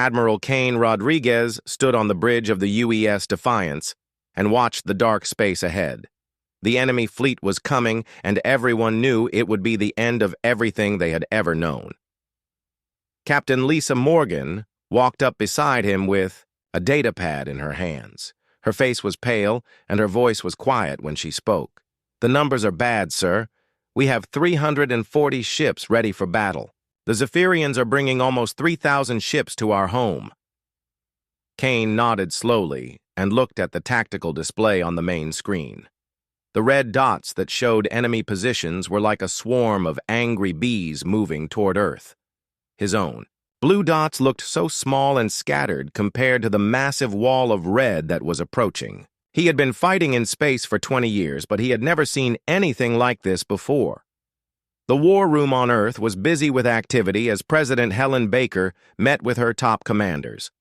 Admiral Cain Rodriguez stood on the bridge of the UES Defiance and watched the dark space ahead. The enemy fleet was coming, and everyone knew it would be the end of everything they had ever known. Captain Lisa Morgan walked up beside him with a datapad in her hands. Her face was pale, and her voice was quiet when she spoke. "The numbers are bad, sir. We have 340 ships ready for battle. The Zephyrians are bringing almost 3,000 ships to our home." Cain nodded slowly and looked at the tactical display on the main screen. The red dots that showed enemy positions were like a swarm of angry bees moving toward Earth. His own. Blue dots looked so small and scattered compared to the massive wall of red that was approaching. He had been fighting in space for 20 years, but he had never seen anything like this before. The war room on Earth was busy with activity as President Helen Baker met with her top commanders.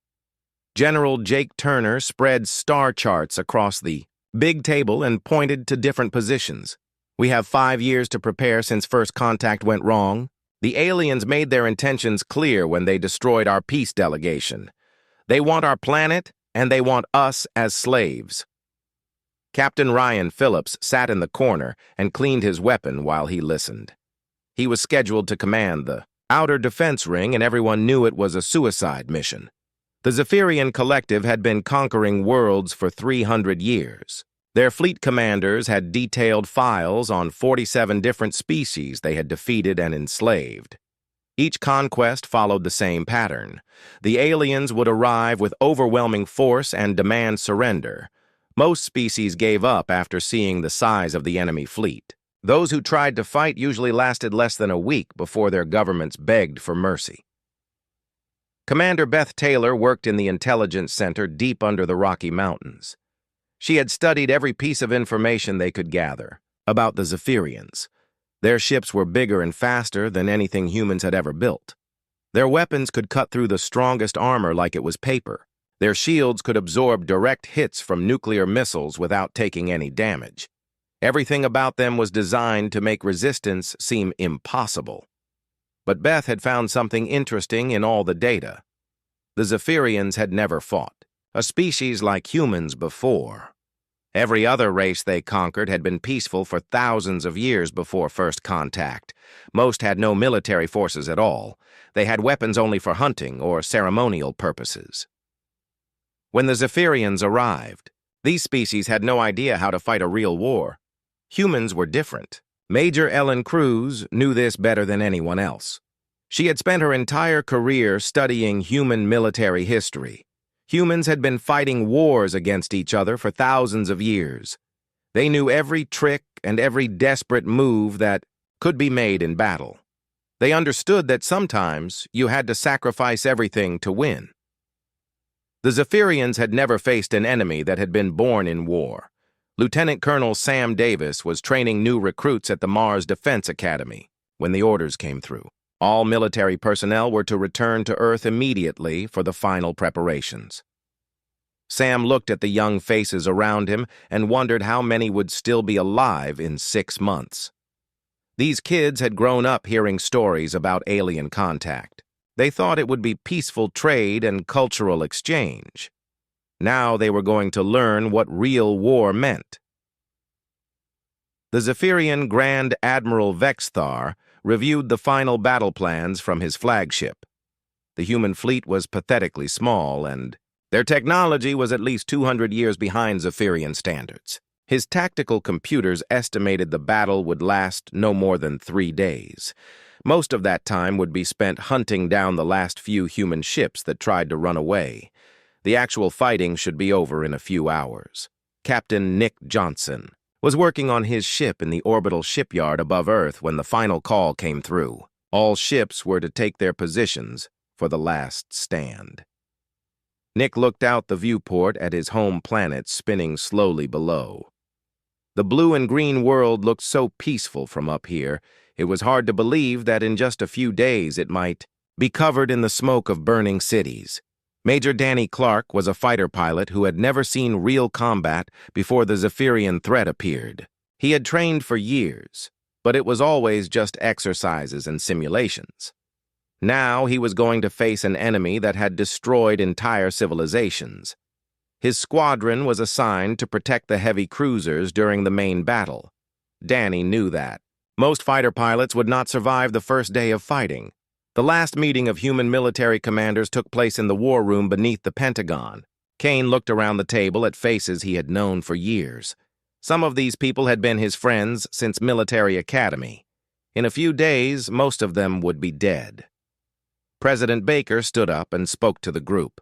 General Jake Turner spread star charts across the big table and pointed to different positions. "We have 5 years to prepare since first contact went wrong. The aliens made their intentions clear when they destroyed our peace delegation. They want our planet, and they want us as slaves." Captain Ryan Phillips sat in the corner and cleaned his weapon while he listened. He was scheduled to command the Outer Defense Ring, and everyone knew it was a suicide mission. The Zephyrian Collective had been conquering worlds for 300 years. Their fleet commanders had detailed files on 47 different species they had defeated and enslaved. Each conquest followed the same pattern. The aliens would arrive with overwhelming force and demand surrender. Most species gave up after seeing the size of the enemy fleet. Those who tried to fight usually lasted less than a week before their governments begged for mercy. Commander Beth Taylor worked in the intelligence center deep under the Rocky Mountains. She had studied every piece of information they could gather about the Zephyrians. Their ships were bigger and faster than anything humans had ever built. Their weapons could cut through the strongest armor like it was paper. Their shields could absorb direct hits from nuclear missiles without taking any damage. Everything about them was designed to make resistance seem impossible. But Beth had found something interesting in all the data. The Zephyrians had never fought a species like humans before. Every other race they conquered had been peaceful for thousands of years before first contact. Most had no military forces at all. They had weapons only for hunting or ceremonial purposes. When the Zephyrians arrived, these species had no idea how to fight a real war. Humans were different. Major Ellen Cruz knew this better than anyone else. She had spent her entire career studying human military history. Humans had been fighting wars against each other for thousands of years. They knew every trick and every desperate move that could be made in battle. They understood that sometimes you had to sacrifice everything to win. The Zephyrians had never faced an enemy that had been born in war. Lieutenant Colonel Sam Davis was training new recruits at the Mars Defense Academy when the orders came through. All military personnel were to return to Earth immediately for the final preparations. Sam looked at the young faces around him and wondered how many would still be alive in 6 months. These kids had grown up hearing stories about alien contact. They thought it would be peaceful trade and cultural exchange. Now they were going to learn what real war meant. The Zephyrian Grand Admiral Vexthar reviewed the final battle plans from his flagship. The human fleet was pathetically small, and their technology was at least 200 years behind Zephyrian standards. His tactical computers estimated the battle would last no more than 3 days. Most of that time would be spent hunting down the last few human ships that tried to run away. The actual fighting should be over in a few hours. Captain Nick Johnson was working on his ship in the orbital shipyard above Earth when the final call came through. All ships were to take their positions for the last stand. Nick looked out the viewport at his home planet spinning slowly below. The blue and green world looked so peaceful from up here, it was hard to believe that in just a few days it might be covered in the smoke of burning cities. Major Danny Clark was a fighter pilot who had never seen real combat before the Zephyrian threat appeared. He had trained for years, but it was always just exercises and simulations. Now he was going to face an enemy that had destroyed entire civilizations. His squadron was assigned to protect the heavy cruisers during the main battle. Danny knew that. Most fighter pilots would not survive the first day of fighting. The last meeting of human military commanders took place in the war room beneath the Pentagon. Kane looked around the table at faces he had known for years. Some of these people had been his friends since military academy. In a few days, most of them would be dead. President Baker stood up and spoke to the group.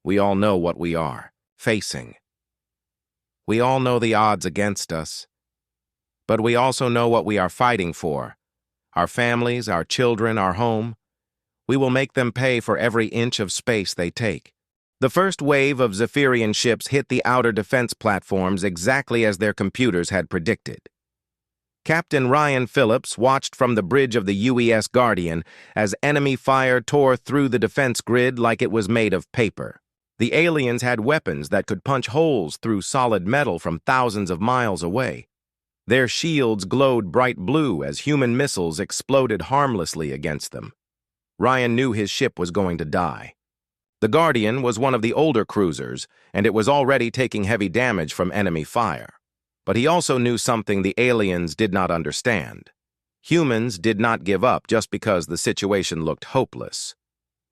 We all know what we are facing. We all know the odds against us. But we also know what we are fighting for. Our families, our children, our home. We will make them pay for every inch of space they take. The first wave of Zephyrian ships hit the outer defense platforms exactly as their computers had predicted. Captain Ryan Phillips watched from the bridge of the UES Guardian as enemy fire tore through the defense grid like it was made of paper. The aliens had weapons that could punch holes through solid metal from thousands of miles away. Their shields glowed bright blue as human missiles exploded harmlessly against them. Ryan knew his ship was going to die. The Guardian was one of the older cruisers, and it was already taking heavy damage from enemy fire. But he also knew something the aliens did not understand. Humans did not give up just because the situation looked hopeless.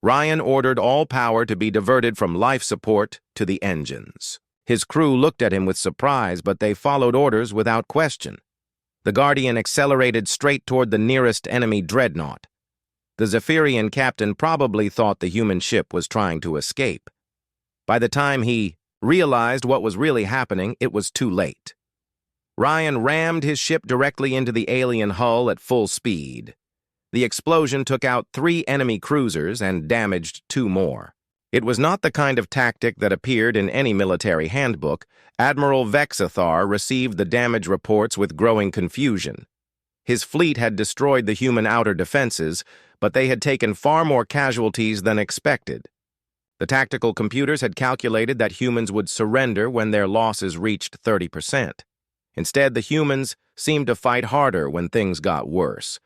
Ryan ordered all power to be diverted from life support to the engines. His crew looked at him with surprise, but they followed orders without question. The Guardian accelerated straight toward the nearest enemy dreadnought. The Zephyrian captain probably thought the human ship was trying to escape. By the time he realized what was really happening, it was too late. Ryan rammed his ship directly into the alien hull at full speed. The explosion took out 3 enemy cruisers and damaged 2 more. It was not the kind of tactic that appeared in any military handbook. Admiral Vexathar received the damage reports with growing confusion. His fleet had destroyed the human outer defenses, but they had taken far more casualties than expected. The tactical computers had calculated that humans would surrender when their losses reached 30%. Instead, the humans seemed to fight harder when things got worse.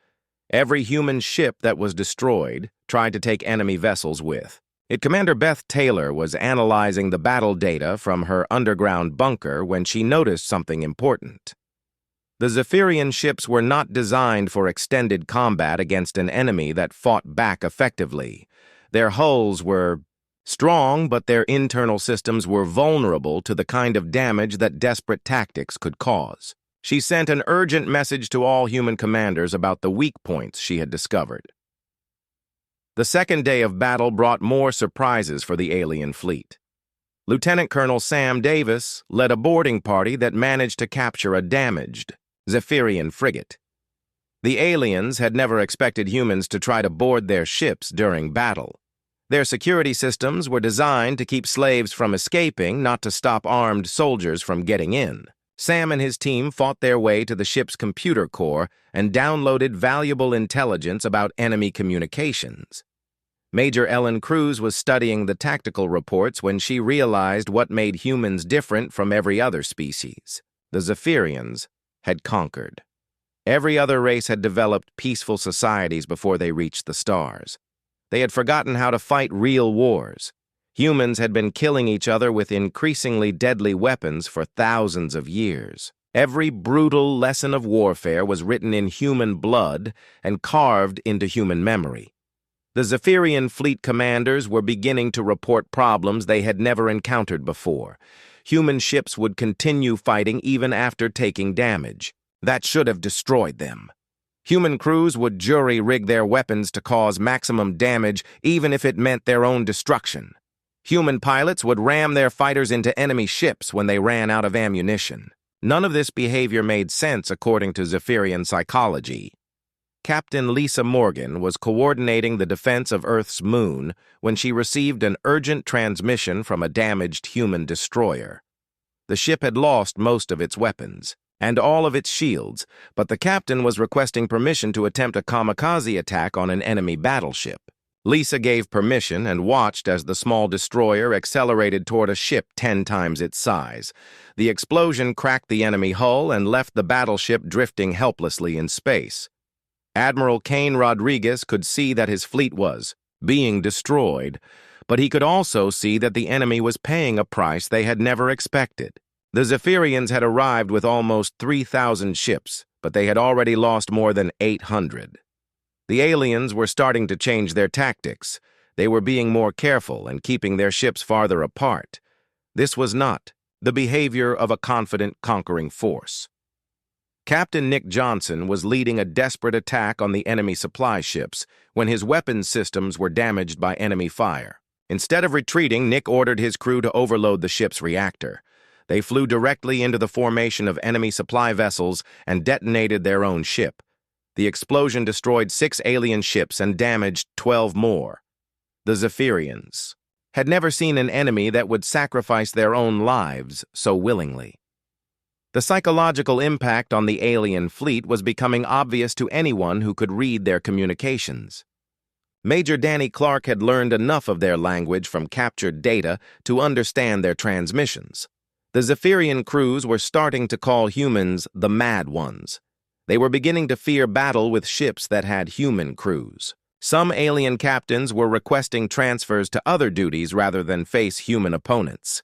Every human ship that was destroyed tried to take enemy vessels with. Commander Beth Taylor was analyzing the battle data from her underground bunker when she noticed something important. The Zephyrian ships were not designed for extended combat against an enemy that fought back effectively. Their hulls were strong, but their internal systems were vulnerable to the kind of damage that desperate tactics could cause. She sent an urgent message to all human commanders about the weak points she had discovered. The second day of battle brought more surprises for the alien fleet. Lieutenant Colonel Sam Davis led a boarding party that managed to capture a damaged Zephyrian frigate. The aliens had never expected humans to try to board their ships during battle. Their security systems were designed to keep slaves from escaping, not to stop armed soldiers from getting in. Sam and his team fought their way to the ship's computer core and downloaded valuable intelligence about enemy communications. Major Ellen Cruz was studying the tactical reports when she realized what made humans different from every other species. The Zephyrians had conquered. Every other race had developed peaceful societies before they reached the stars. They had forgotten how to fight real wars. Humans had been killing each other with increasingly deadly weapons for thousands of years. Every brutal lesson of warfare was written in human blood and carved into human memory. The Zephyrian fleet commanders were beginning to report problems they had never encountered before. Human ships would continue fighting even after taking damage. That should have destroyed them. Human crews would jury-rig their weapons to cause maximum damage even if it meant their own destruction. Human pilots would ram their fighters into enemy ships when they ran out of ammunition. None of this behavior made sense according to Zephyrian psychology. Captain Lisa Morgan was coordinating the defense of Earth's moon when she received an urgent transmission from a damaged human destroyer. The ship had lost most of its weapons and all of its shields, but the captain was requesting permission to attempt a kamikaze attack on an enemy battleship. Lisa gave permission and watched as the small destroyer accelerated toward a ship 10 times its size. The explosion cracked the enemy hull and left the battleship drifting helplessly in space. Admiral Cain Rodriguez could see that his fleet was being destroyed, but he could also see that the enemy was paying a price they had never expected. The Zephyrians had arrived with almost 3,000 ships, but they had already lost more than 800. The aliens were starting to change their tactics. They were being more careful and keeping their ships farther apart. This was not the behavior of a confident, conquering force. Captain Nick Johnson was leading a desperate attack on the enemy supply ships when his weapons systems were damaged by enemy fire. Instead of retreating, Nick ordered his crew to overload the ship's reactor. They flew directly into the formation of enemy supply vessels and detonated their own ship. The explosion destroyed 6 alien ships and damaged 12 more. The Zephyrians had never seen an enemy that would sacrifice their own lives so willingly. The psychological impact on the alien fleet was becoming obvious to anyone who could read their communications. Major Danny Clark had learned enough of their language from captured data to understand their transmissions. The Zephyrian crews were starting to call humans the Mad Ones. They were beginning to fear battle with ships that had human crews. Some alien captains were requesting transfers to other duties rather than face human opponents.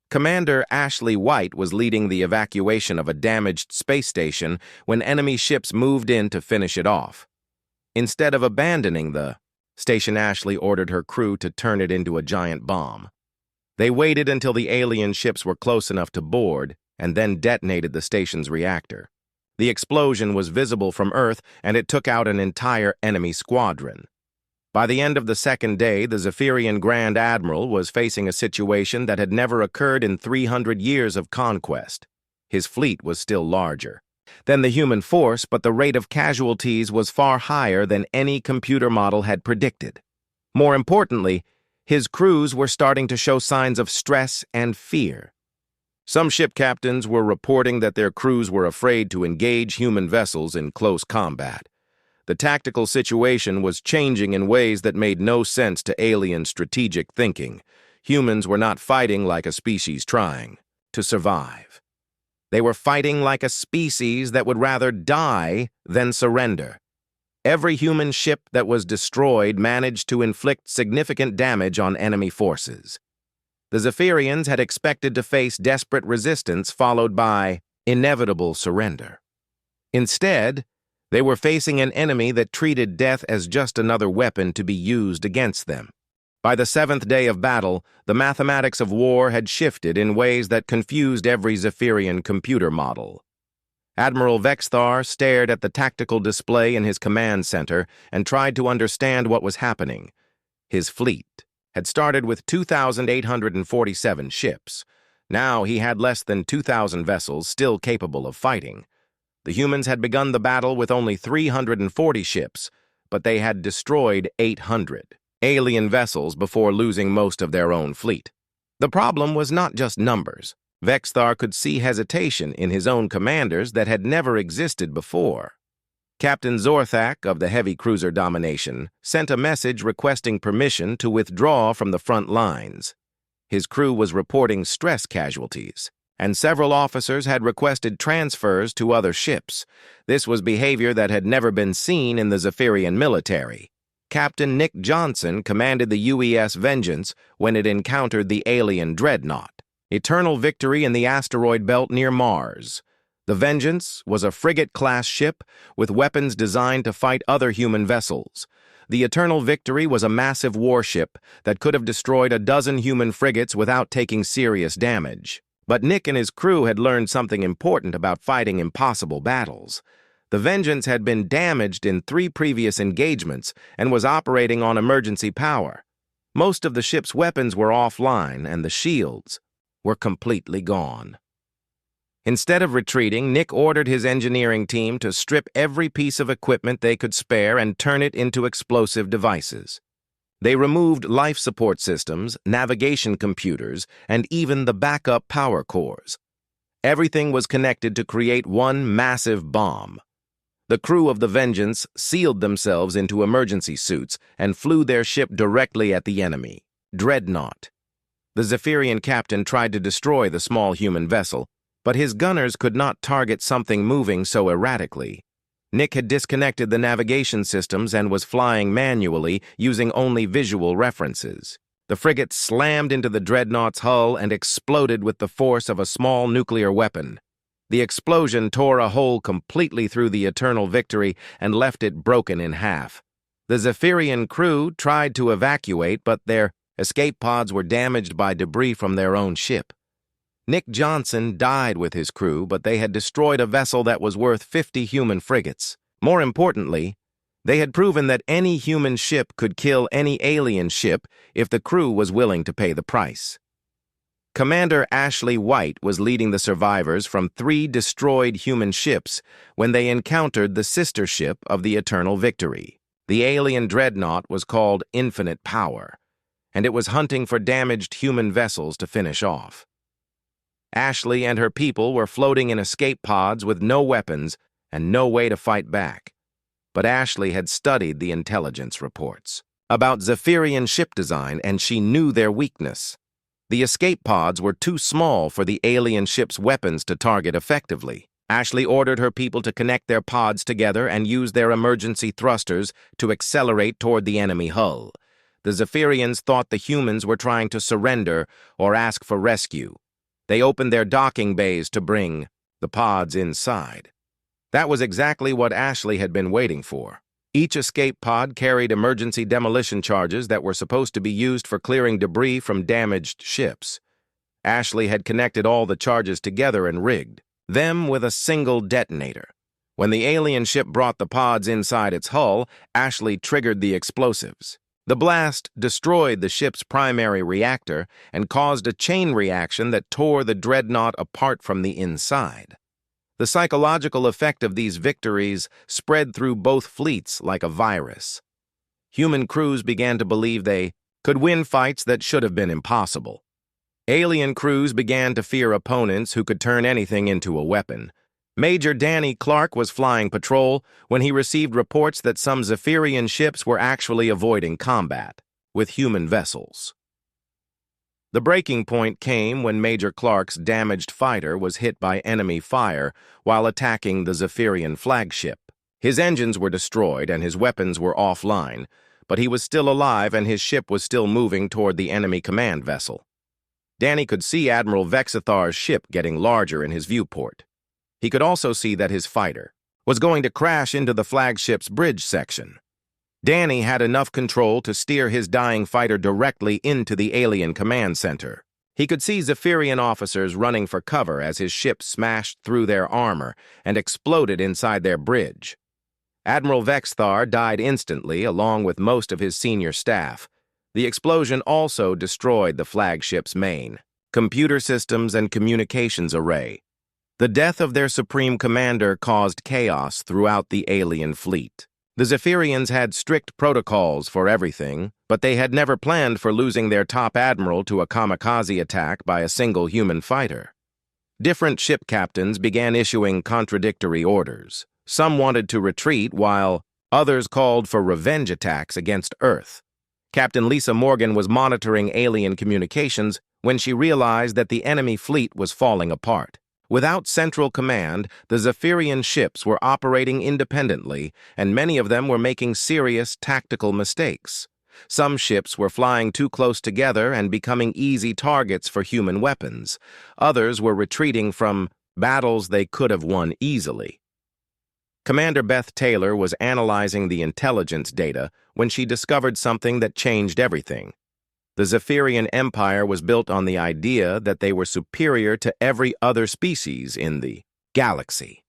Commander Ashley White was leading the evacuation of a damaged space station when enemy ships moved in to finish it off. Instead of abandoning the station, Ashley ordered her crew to turn it into a giant bomb. They waited until the alien ships were close enough to board and then detonated the station's reactor. The explosion was visible from Earth, and it took out an entire enemy squadron. By the end of the second day, the Zephyrian Grand Admiral was facing a situation that had never occurred in 300 years of conquest. His fleet was still larger than the human force, but the rate of casualties was far higher than any computer model had predicted. More importantly, his crews were starting to show signs of stress and fear. Some ship captains were reporting that their crews were afraid to engage human vessels in close combat. The tactical situation was changing in ways that made no sense to alien strategic thinking. Humans were not fighting like a species trying to survive. They were fighting like a species that would rather die than surrender. Every human ship that was destroyed managed to inflict significant damage on enemy forces. The Zephyrians had expected to face desperate resistance followed by inevitable surrender. Instead, they were facing an enemy that treated death as just another weapon to be used against them. By the 7th day of battle, the mathematics of war had shifted in ways that confused every Zephyrian computer model. Admiral Vexthar stared at the tactical display in his command center and tried to understand what was happening. His fleet had started with 2,847 ships. Now he had less than 2,000 vessels still capable of fighting. The humans had begun the battle with only 340 ships, but they had destroyed 800 alien vessels before losing most of their own fleet. The problem was not just numbers. Vexthar could see hesitation in his own commanders that had never existed before. Captain Zorthak of the heavy cruiser Domination sent a message requesting permission to withdraw from the front lines. His crew was reporting stress casualties, and several officers had requested transfers to other ships. This was behavior that had never been seen in the Zephyrian military. Captain Nick Johnson commanded the UES Vengeance when it encountered the alien Dreadnought, eternal victory in the asteroid belt near Mars. The Vengeance was a frigate-class ship with weapons designed to fight other human vessels. The Eternal Victory was a massive warship that could have destroyed a dozen human frigates without taking serious damage. But Nick and his crew had learned something important about fighting impossible battles. The Vengeance had been damaged in 3 previous engagements and was operating on emergency power. Most of the ship's weapons were offline, and the shields were completely gone. Instead of retreating, Nick ordered his engineering team to strip every piece of equipment they could spare and turn it into explosive devices. They removed life support systems, navigation computers, and even the backup power cores. Everything was connected to create one massive bomb. The crew of the Vengeance sealed themselves into emergency suits and flew their ship directly at the enemy, Dreadnought. The Zephyrian captain tried to destroy the small human vessel, but his gunners could not target something moving so erratically. Nick had disconnected the navigation systems and was flying manually, using only visual references. The frigate slammed into the dreadnought's hull and exploded with the force of a small nuclear weapon. The explosion tore a hole completely through the Eternal Victory and left it broken in half. The Zephyrian crew tried to evacuate, but their escape pods were damaged by debris from their own ship. Nick Johnson died with his crew, but they had destroyed a vessel that was worth 50 human frigates. More importantly, they had proven that any human ship could kill any alien ship if the crew was willing to pay the price. Commander Ashley White was leading the survivors from 3 destroyed human ships when they encountered the sister ship of the Eternal Victory. The alien dreadnought was called Infinite Power, and it was hunting for damaged human vessels to finish off. Ashley and her people were floating in escape pods with no weapons and no way to fight back. But Ashley had studied the intelligence reports about Zephyrian ship design, and she knew their weakness. The escape pods were too small for the alien ship's weapons to target effectively. Ashley ordered her people to connect their pods together and use their emergency thrusters to accelerate toward the enemy hull. The Zephyrians thought the humans were trying to surrender or ask for rescue. They opened their docking bays to bring the pods inside. That was exactly what Ashley had been waiting for. Each escape pod carried emergency demolition charges that were supposed to be used for clearing debris from damaged ships. Ashley had connected all the charges together and rigged them with a single detonator. When the alien ship brought the pods inside its hull, Ashley triggered the explosives. The blast destroyed the ship's primary reactor and caused a chain reaction that tore the dreadnought apart from the inside. The psychological effect of these victories spread through both fleets like a virus. Human crews began to believe they could win fights that should have been impossible. Alien crews began to fear opponents who could turn anything into a weapon. Major Danny Clark was flying patrol when he received reports that some Zephyrian ships were actually avoiding combat with human vessels. The breaking point came when Major Clark's damaged fighter was hit by enemy fire while attacking the Zephyrian flagship. His engines were destroyed and his weapons were offline, but he was still alive and his ship was still moving toward the enemy command vessel. Danny could see Admiral Vexathar's ship getting larger in his viewport. He could also see that his fighter was going to crash into the flagship's bridge section. Danny had enough control to steer his dying fighter directly into the alien command center. He could see Zephyrian officers running for cover as his ship smashed through their armor and exploded inside their bridge. Admiral Vexathar died instantly, along with most of his senior staff. The explosion also destroyed the flagship's main computer systems and communications array. The death of their supreme commander caused chaos throughout the alien fleet. The Zephyrians had strict protocols for everything, but they had never planned for losing their top admiral to a kamikaze attack by a single human fighter. Different ship captains began issuing contradictory orders. Some wanted to retreat, while others called for revenge attacks against Earth. Captain Lisa Morgan was monitoring alien communications when she realized that the enemy fleet was falling apart. Without central command, the Zephyrian ships were operating independently, and many of them were making serious tactical mistakes. Some ships were flying too close together and becoming easy targets for human weapons. Others were retreating from battles they could have won easily. Commander Beth Taylor was analyzing the intelligence data when she discovered something that changed everything. The Zephyrian Empire was built on the idea that they were superior to every other species in the galaxy.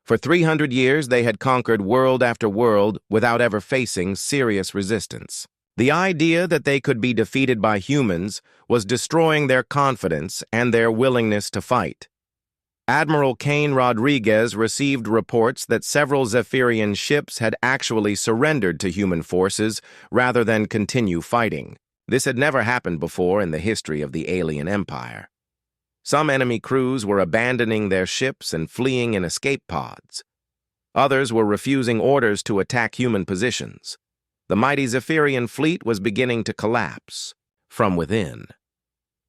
For 300 years, they had conquered world after world without ever facing serious resistance. The idea that they could be defeated by humans was destroying their confidence and their willingness to fight. Admiral Cain Rodriguez received reports that several Zephyrian ships had actually surrendered to human forces rather than continue fighting. This had never happened before in the history of the alien empire. Some enemy crews were abandoning their ships and fleeing in escape pods. Others were refusing orders to attack human positions. The mighty Zephyrian fleet was beginning to collapse from within.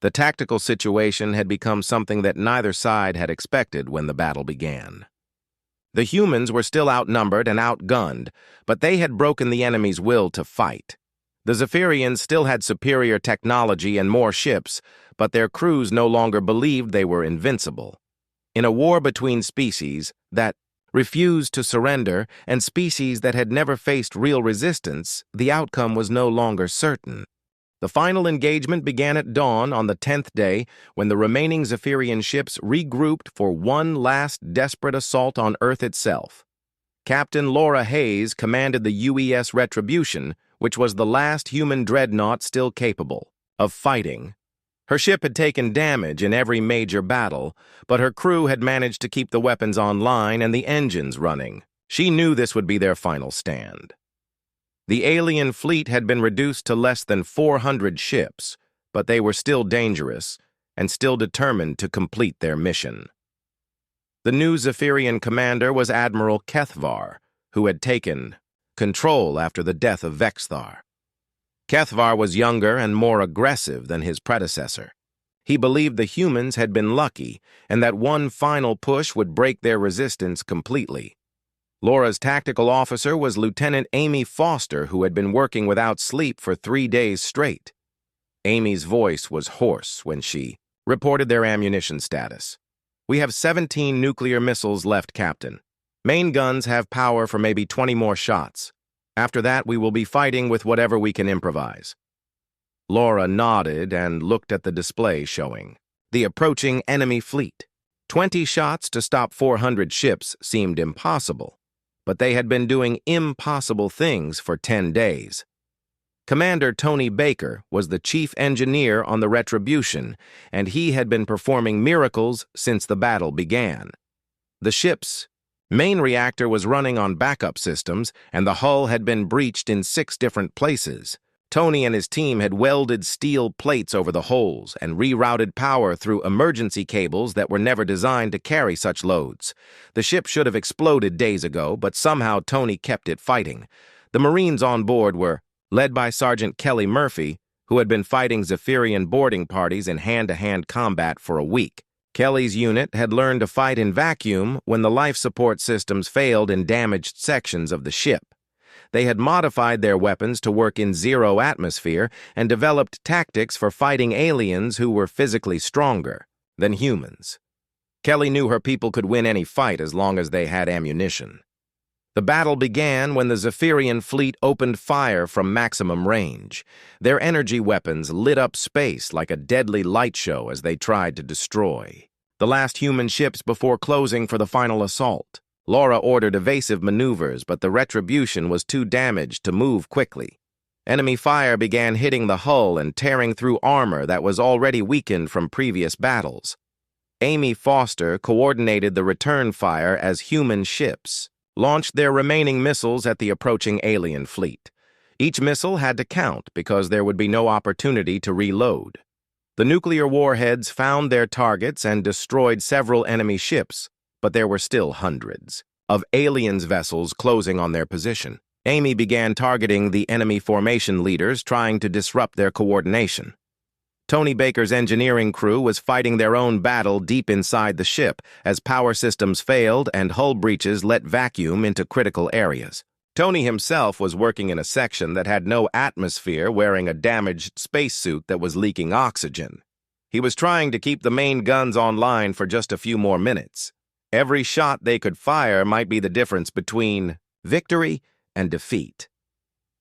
The tactical situation had become something that neither side had expected when the battle began. The humans were still outnumbered and outgunned, but they had broken the enemy's will to fight. The Zephyrians still had superior technology and more ships, but their crews no longer believed they were invincible. In a war between species that refused to surrender and species that had never faced real resistance, the outcome was no longer certain. The final engagement began at dawn on the 10th day when the remaining Zephyrian ships regrouped for one last desperate assault on Earth itself. Captain Laura Hayes commanded the UES Retribution, which was the last human dreadnought still capable of fighting. Her ship had taken damage in every major battle, but her crew had managed to keep the weapons online and the engines running. She knew this would be their final stand. The alien fleet had been reduced to less than 400 ships, but they were still dangerous and still determined to complete their mission. The new Zephyrian commander was Admiral Kethvar, who had taken control after the death of Vexthar. Kethvar was younger and more aggressive than his predecessor. He believed the humans had been lucky and that one final push would break their resistance completely. Laura's tactical officer was Lieutenant Amy Foster, who had been working without sleep for 3 days straight. Amy's voice was hoarse when she reported their ammunition status. "We have 17 nuclear missiles left, Captain. Main guns have power for maybe 20 more shots. After that, we will be fighting with whatever we can improvise." Laura nodded and looked at the display showing the approaching enemy fleet. 20 shots to stop 400 ships seemed impossible, but they had been doing impossible things for 10 days. Commander Tony Baker was the chief engineer on the Retribution, and he had been performing miracles since the battle began. The ship's main reactor was running on backup systems, and the hull had been breached in 6 different places. Tony and his team had welded steel plates over the holes and rerouted power through emergency cables that were never designed to carry such loads. The ship should have exploded days ago, but somehow Tony kept it fighting. The Marines on board were led by Sergeant Kelly Murphy, who had been fighting Zephyrian boarding parties in hand-to-hand combat for a week. Kelly's unit had learned to fight in vacuum when the life support systems failed in damaged sections of the ship. They had modified their weapons to work in zero atmosphere and developed tactics for fighting aliens who were physically stronger than humans. Kelly knew her people could win any fight as long as they had ammunition. The battle began when the Zephyrian fleet opened fire from maximum range. Their energy weapons lit up space like a deadly light show as they tried to destroy the last human ships before closing for the final assault. Laura ordered evasive maneuvers, but the Retribution was too damaged to move quickly. Enemy fire began hitting the hull and tearing through armor that was already weakened from previous battles. Amy Foster coordinated the return fire as human ships launched their remaining missiles at the approaching alien fleet. Each missile had to count because there would be no opportunity to reload. The nuclear warheads found their targets and destroyed several enemy ships, but there were still hundreds of aliens' vessels closing on their position. Amy began targeting the enemy formation leaders, trying to disrupt their coordination. Tony Baker's engineering crew was fighting their own battle deep inside the ship as power systems failed and hull breaches let vacuum into critical areas. Tony himself was working in a section that had no atmosphere, wearing a damaged spacesuit that was leaking oxygen. He was trying to keep the main guns online for just a few more minutes. Every shot they could fire might be the difference between victory and defeat.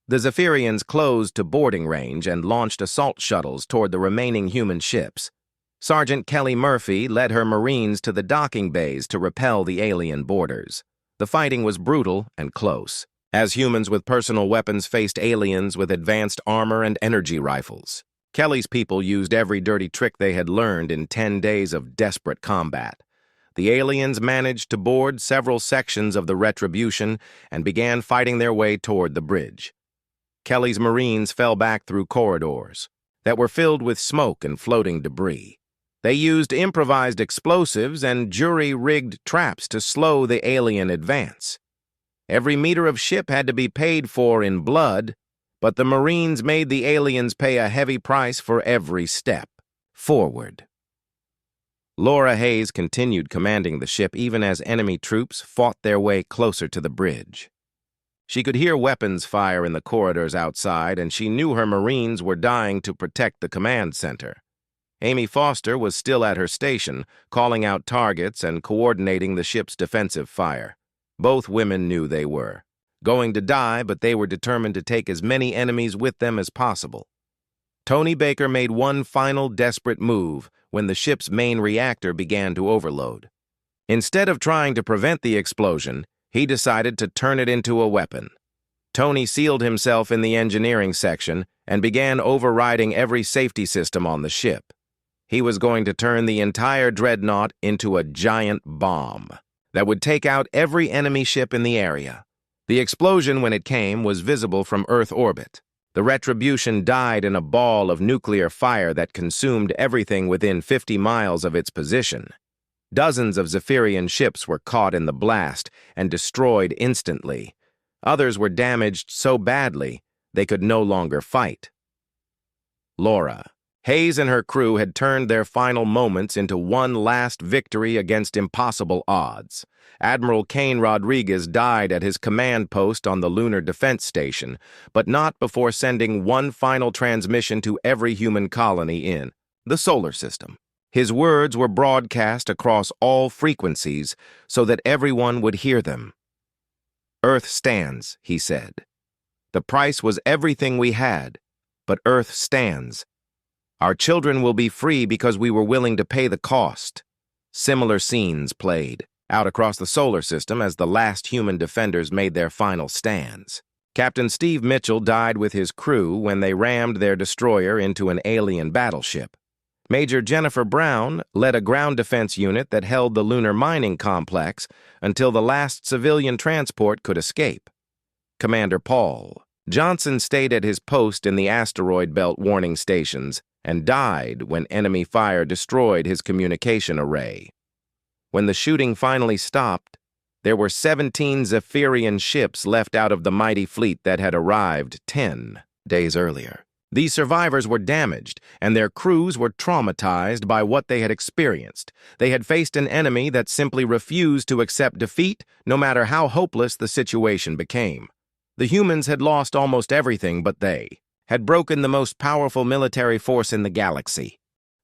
The Zephyrians closed to boarding range and launched assault shuttles toward the remaining human ships. Sergeant Kelly Murphy led her Marines to the docking bays to repel the alien boarders. The fighting was brutal and close, as humans with personal weapons faced aliens with advanced armor and energy rifles. Kelly's people used every dirty trick they had learned in 10 days of desperate combat. The aliens managed to board several sections of the Retribution and began fighting their way toward the bridge. Kelly's Marines fell back through corridors that were filled with smoke and floating debris. They used improvised explosives and jury-rigged traps to slow the alien advance. Every meter of ship had to be paid for in blood, but the Marines made the aliens pay a heavy price for every step forward. Laura Hayes continued commanding the ship even as enemy troops fought their way closer to the bridge. She could hear weapons fire in the corridors outside, and she knew her Marines were dying to protect the command center. Amy Foster was still at her station, calling out targets and coordinating the ship's defensive fire. Both women knew they were going to die, but they were determined to take as many enemies with them as possible. Tony Baker made one final desperate move when the ship's main reactor began to overload. Instead of trying to prevent the explosion, he decided to turn it into a weapon. Tony sealed himself in the engineering section and began overriding every safety system on the ship. He was going to turn the entire dreadnought into a giant bomb that would take out every enemy ship in the area. The explosion, when it came, was visible from Earth orbit. The Retribution died in a ball of nuclear fire that consumed everything within 50 miles of its position. Dozens of Zephyrian ships were caught in the blast and destroyed instantly. Others were damaged so badly they could no longer fight. Laura Hayes and her crew had turned their final moments into one last victory against impossible odds. Admiral Cain Rodriguez died at his command post on the Lunar Defense Station, but not before sending one final transmission to every human colony in the solar system. His words were broadcast across all frequencies so that everyone would hear them. "Earth stands," he said. "The price was everything we had, but Earth stands. Our children will be free because we were willing to pay the cost." Similar scenes played out across the solar system as the last human defenders made their final stands. Captain Steve Mitchell died with his crew when they rammed their destroyer into an alien battleship. Major Jennifer Brown led a ground defense unit that held the lunar mining complex until the last civilian transport could escape. Commander Paul Johnson stayed at his post in the asteroid belt warning stations and died when enemy fire destroyed his communication array. When the shooting finally stopped, there were 17 Zephyrian ships left out of the mighty fleet that had arrived 10 days earlier. These survivors were damaged, and their crews were traumatized by what they had experienced. They had faced an enemy that simply refused to accept defeat, no matter how hopeless the situation became. The humans had lost almost everything, but they had broken the most powerful military force in the galaxy.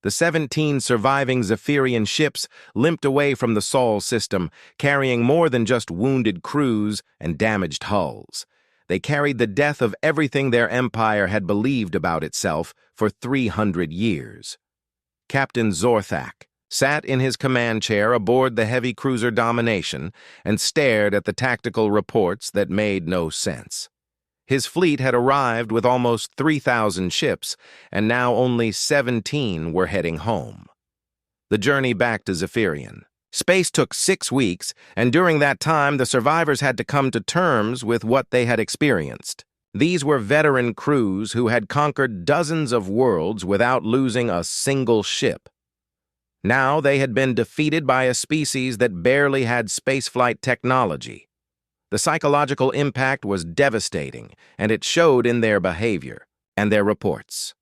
The 17 surviving Zephyrian ships limped away from the Sol system, carrying more than just wounded crews and damaged hulls. They carried the death of everything their empire had believed about itself for 300 years. Captain Zorthak sat in his command chair aboard the heavy cruiser Domination and stared at the tactical reports that made no sense. His fleet had arrived with almost 3,000 ships, and now only 17 were heading home. The journey back to Zephyrian space took 6 weeks, and during that time the survivors had to come to terms with what they had experienced. These were veteran crews who had conquered dozens of worlds without losing a single ship. Now they had been defeated by a species that barely had spaceflight technology. The psychological impact was devastating, and it showed in their behavior and their reports.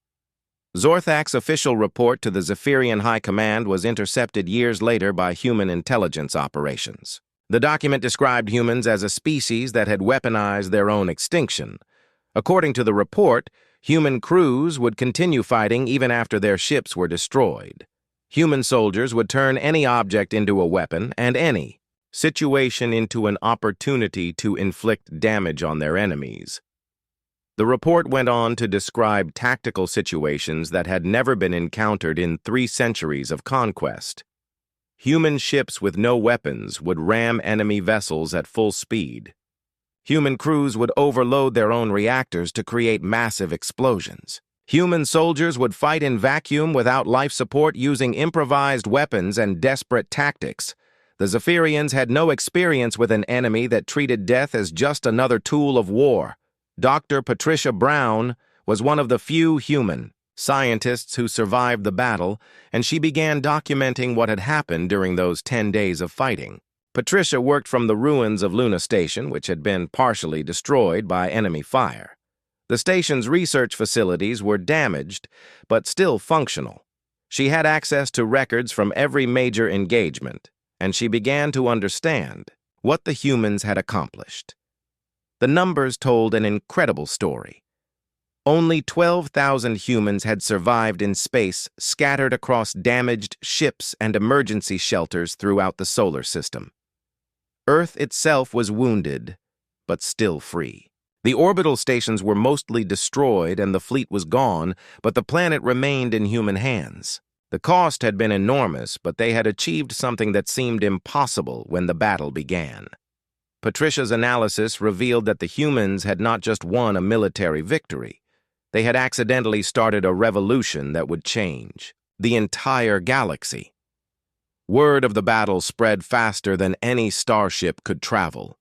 Zorthak's official report to the Zephyrian High Command was intercepted years later by human intelligence operations. The document described humans as a species that had weaponized their own extinction. According to the report, human crews would continue fighting even after their ships were destroyed. Human soldiers would turn any object into a weapon and any situation into an opportunity to inflict damage on their enemies. The report went on to describe tactical situations that had never been encountered in 3 centuries of conquest. Human ships with no weapons would ram enemy vessels at full speed. Human crews would overload their own reactors to create massive explosions. Human soldiers would fight in vacuum without life support using improvised weapons and desperate tactics. The Zephyrians had no experience with an enemy that treated death as just another tool of war. Dr. Patricia Brown was one of the few human scientists who survived the battle, and she began documenting what had happened during those 10 days of fighting. Patricia worked from the ruins of Luna Station, which had been partially destroyed by enemy fire. The station's research facilities were damaged, but still functional. She had access to records from every major engagement, and she began to understand what the humans had accomplished. The numbers told an incredible story. Only 12,000 humans had survived in space, scattered across damaged ships and emergency shelters throughout the solar system. Earth itself was wounded, but still free. The orbital stations were mostly destroyed and the fleet was gone, but the planet remained in human hands. The cost had been enormous, but they had achieved something that seemed impossible when the battle began. Patricia's analysis revealed that the humans had not just won a military victory. They had accidentally started a revolution that would change the entire galaxy. Word of the battle spread faster than any starship could travel.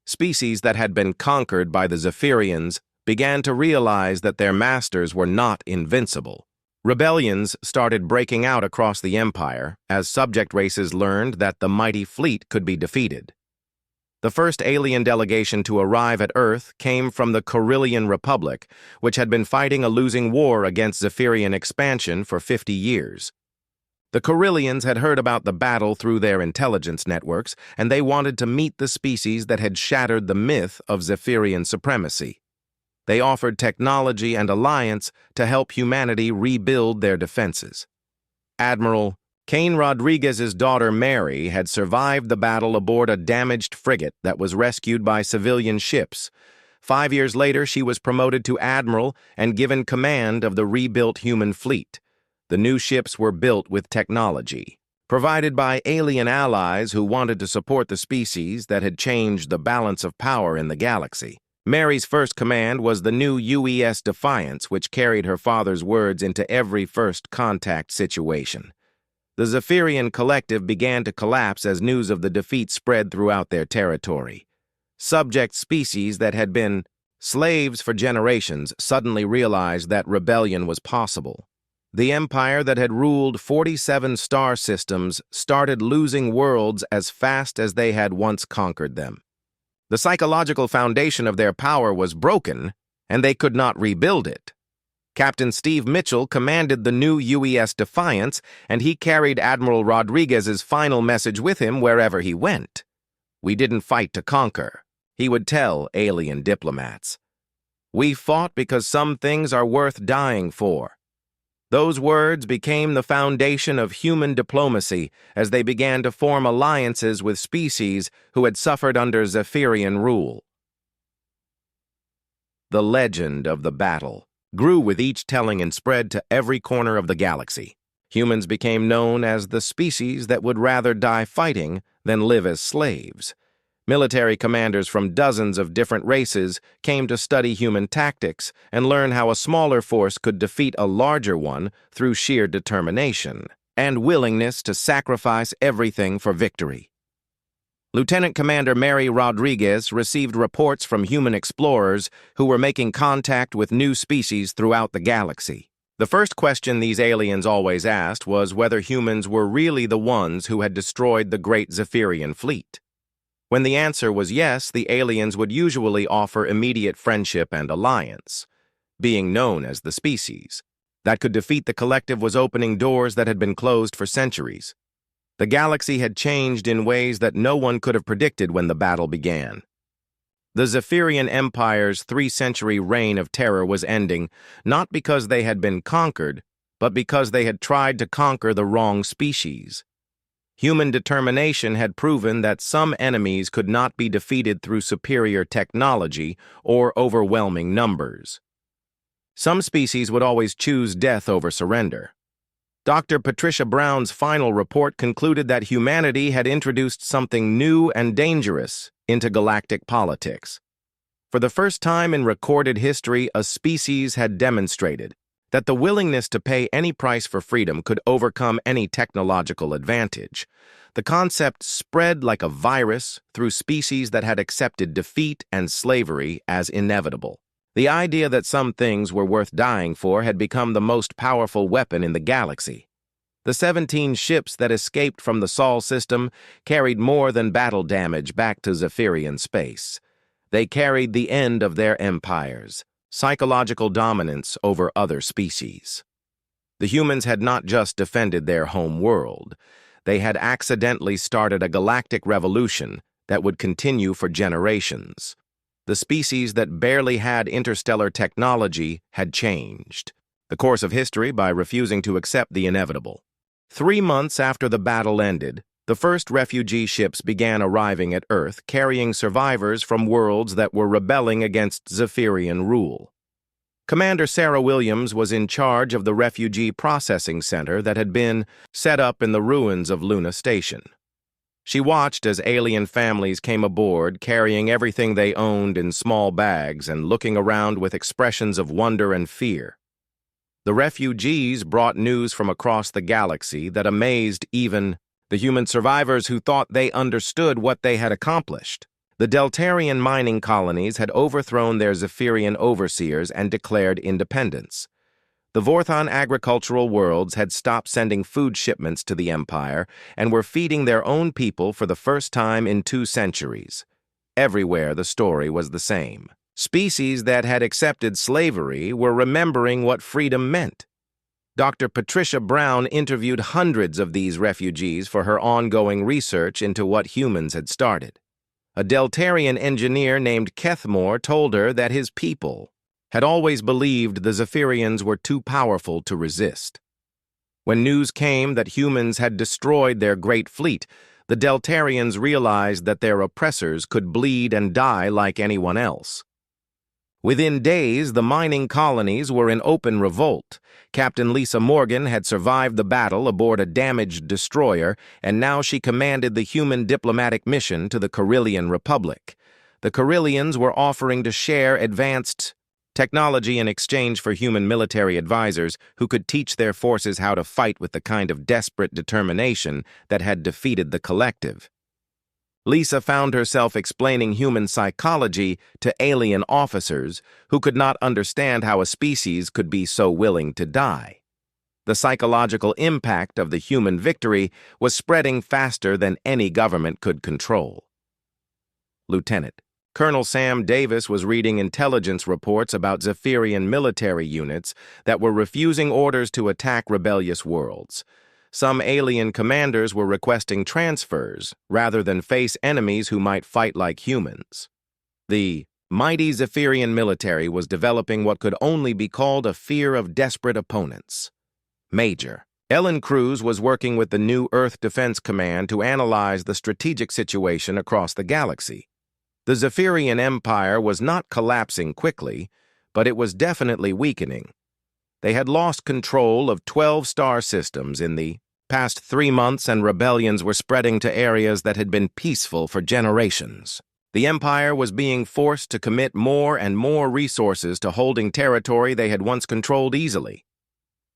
Species that had been conquered by the Zephyrians began to realize that their masters were not invincible. Rebellions started breaking out across the Empire as subject races learned that the mighty fleet could be defeated. The first alien delegation to arrive at Earth came from the Corellian Republic, which had been fighting a losing war against Zephyrian expansion for 50 years. The Corellians had heard about the battle through their intelligence networks, and they wanted to meet the species that had shattered the myth of Zephyrian supremacy. They offered technology and alliance to help humanity rebuild their defenses. Admiral Cain Rodriguez's daughter Mary had survived the battle aboard a damaged frigate that was rescued by civilian ships. 5 years later, she was promoted to admiral and given command of the rebuilt human fleet. The new ships were built with technology, provided by alien allies who wanted to support the species that had changed the balance of power in the galaxy. Mary's first command was the new UES Defiance, which carried her father's words into every first contact situation. The Zephyrian collective began to collapse as news of the defeat spread throughout their territory. Subject species that had been slaves for generations suddenly realized that rebellion was possible. The empire that had ruled 47 star systems started losing worlds as fast as they had once conquered them. The psychological foundation of their power was broken, and they could not rebuild it. Captain Steve Mitchell commanded the new UES Defiance, and he carried Admiral Rodriguez's final message with him wherever he went. "We didn't fight to conquer," he would tell alien diplomats. "We fought because some things are worth dying for." Those words became the foundation of human diplomacy as they began to form alliances with species who had suffered under Zephyrian rule. The legend of the battle grew with each telling and spread to every corner of the galaxy. Humans became known as the species that would rather die fighting than live as slaves. Military commanders from dozens of different races came to study human tactics and learn how a smaller force could defeat a larger one through sheer determination and willingness to sacrifice everything for victory. Lieutenant Commander Mary Rodriguez received reports from human explorers who were making contact with new species throughout the galaxy. The first question these aliens always asked was whether humans were really the ones who had destroyed the great Zephyrian fleet. When the answer was yes, the aliens would usually offer immediate friendship and alliance. Being known as the species that could defeat the collective was opening doors that had been closed for centuries. The galaxy had changed in ways that no one could have predicted when the battle began. The Zephyrian Empire's 3-century reign of terror was ending, not because they had been conquered, but because they had tried to conquer the wrong species. Human determination had proven that some enemies could not be defeated through superior technology or overwhelming numbers. Some species would always choose death over surrender. Dr. Patricia Brown's final report concluded that humanity had introduced something new and dangerous into galactic politics. For the first time in recorded history, a species had demonstrated that the willingness to pay any price for freedom could overcome any technological advantage. The concept spread like a virus through species that had accepted defeat and slavery as inevitable. The idea that some things were worth dying for had become the most powerful weapon in the galaxy. The 17 ships that escaped from the Sol system carried more than battle damage back to Zephyrian space. They carried the end of their empires, psychological dominance over other species. The humans had not just defended their home world. They had accidentally started a galactic revolution that would continue for generations. The species that barely had interstellar technology had changed the course of history by refusing to accept the inevitable. 3 months after the battle ended, the first refugee ships began arriving at Earth, carrying survivors from worlds that were rebelling against Zephyrian rule. Commander Sarah Williams was in charge of the refugee processing center that had been set up in the ruins of Luna Station. She watched as alien families came aboard, carrying everything they owned in small bags and looking around with expressions of wonder and fear. The refugees brought news from across the galaxy that amazed even the human survivors who thought they understood what they had accomplished. The Deltarian mining colonies had overthrown their Zephyrian overseers and declared independence. The Vorthon agricultural worlds had stopped sending food shipments to the Empire and were feeding their own people for the first time in 2 centuries. Everywhere the story was the same. Species that had accepted slavery were remembering what freedom meant. Dr. Patricia Brown interviewed hundreds of these refugees for her ongoing research into what humans had started. A Deltarian engineer named Kethmore told her that his people had always believed the Zephyrians were too powerful to resist. When news came that humans had destroyed their great fleet, the Deltarians realized that their oppressors could bleed and die like anyone else. Within days, the mining colonies were in open revolt. Captain Lisa Morgan had survived the battle aboard a damaged destroyer, and now she commanded the human diplomatic mission to the Carillion Republic. The Carillians were offering to share advanced technology in exchange for human military advisors who could teach their forces how to fight with the kind of desperate determination that had defeated the collective. Lisa found herself explaining human psychology to alien officers who could not understand how a species could be so willing to die. The psychological impact of the human victory was spreading faster than any government could control. Lieutenant Colonel Sam Davis was reading intelligence reports about Zephyrian military units that were refusing orders to attack rebellious worlds. Some alien commanders were requesting transfers rather than face enemies who might fight like humans. The mighty Zephyrian military was developing what could only be called a fear of desperate opponents. Major Ellen Cruz was working with the new Earth Defense Command to analyze the strategic situation across the galaxy. The Zephyrian Empire was not collapsing quickly, but it was definitely weakening. They had lost control of 12 star systems in the past 3 months, and rebellions were spreading to areas that had been peaceful for generations. The Empire was being forced to commit more and more resources to holding territory they had once controlled easily.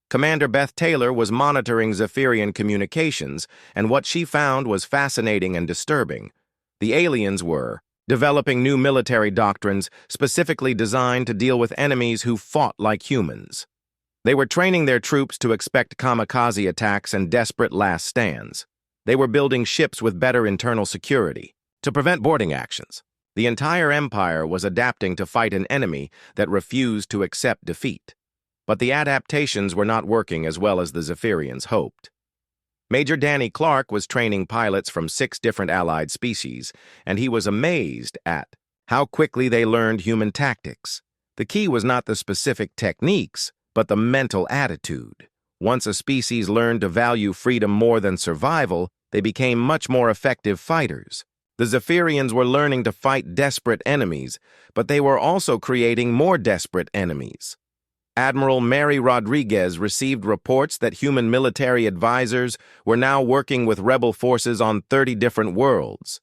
Commander Beth Taylor was monitoring Zephyrian communications, and what she found was fascinating and disturbing. The aliens were developing new military doctrines specifically designed to deal with enemies who fought like humans. They were training their troops to expect kamikaze attacks and desperate last stands. They were building ships with better internal security to prevent boarding actions. The entire empire was adapting to fight an enemy that refused to accept defeat. But the adaptations were not working as well as the Zephyrians hoped. Major Danny Clark was training pilots from 6 different allied species, and he was amazed at how quickly they learned human tactics. The key was not the specific techniques, but the mental attitude. Once a species learned to value freedom more than survival, they became much more effective fighters. The Zephyrians were learning to fight desperate enemies, but they were also creating more desperate enemies. Admiral Mary Rodriguez received reports that human military advisors were now working with rebel forces on 30 different worlds.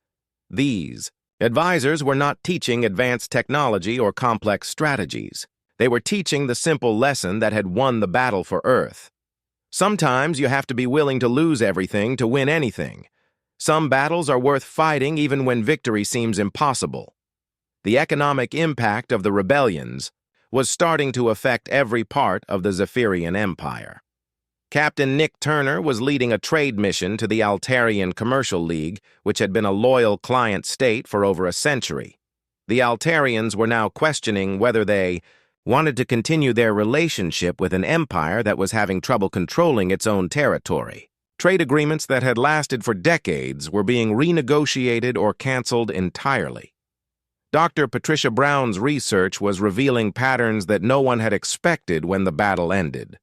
These advisors were not teaching advanced technology or complex strategies. They were teaching the simple lesson that had won the battle for Earth. Sometimes you have to be willing to lose everything to win anything. Some battles are worth fighting even when victory seems impossible. The economic impact of the rebellions was starting to affect every part of the Zephyrian Empire. Captain Nick Turner was leading a trade mission to the Altarian Commercial League, which had been a loyal client state for over a century. The Altarians were now questioning whether they wanted to continue their relationship with an empire that was having trouble controlling its own territory. Trade agreements that had lasted for decades were being renegotiated or canceled entirely. Dr. Patricia Brown's research was revealing patterns that no one had expected when the battle ended.